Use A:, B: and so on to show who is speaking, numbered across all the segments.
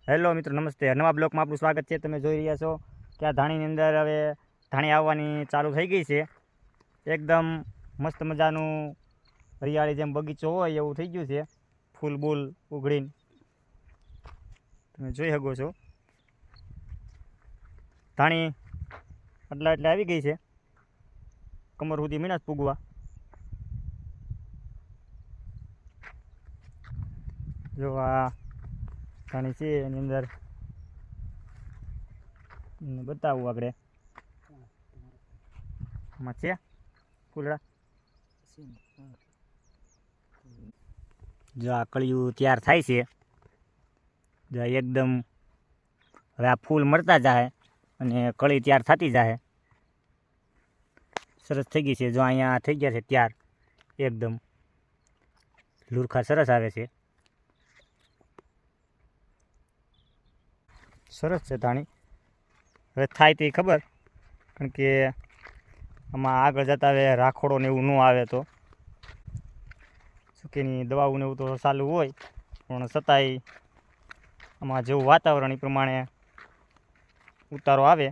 A: Hello મિત્રો, નમસ્તે. નવા બ્લોકમાં આપણું સ્વાગત છે. તમે જોઈ રહ્યા છો કે આ ધાણીની અંદર હવે ધાણી આવવાની ચાલુ થઈ ગઈ છે. એકદમ મસ્ત મજાનું હરિયાળી જેમ બગીચો હોય એવું થઈ ગયું છે. ફૂલ બૂલ ઉઘડીને તમે જોઈ શકો છો. ધાણી એટલે આવી ગઈ છે. કમર સુધી મીનાસ પૂગવા. જો આ ધાણી છે એની અંદર બતાવું આપણે. આમાં છે ફૂલડા. જો આ કળિયું તૈયાર થાય છે. જો એકદમ હવે આ ફૂલ મળતા જાય અને કળી તૈયાર થતી જાય. સરસ થઈ ગઈ છે. જો અહીંયા થઈ ગયા છે તૈયાર. એકદમ લુરખા સરસ આવે છે. સરસ છે ધાણી. હવે થાય તે ખબર, કારણ કે આમાં આગળ જતા હવે રાખોડો ને એવું ન આવે તો સુકીની દવાઓ ને એવું તો ચાલુ હોય, પણ છતાંય આમાં જેવું વાતાવરણ એ પ્રમાણે ઉતારો આવે.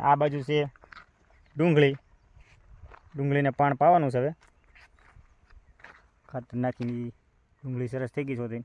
A: આ બાજુ છે ડુંગળીને પાણ પાવાનું છે. હવે ખાતર નાખીને ડુંગળી સરસ થઈ ગઈ છે.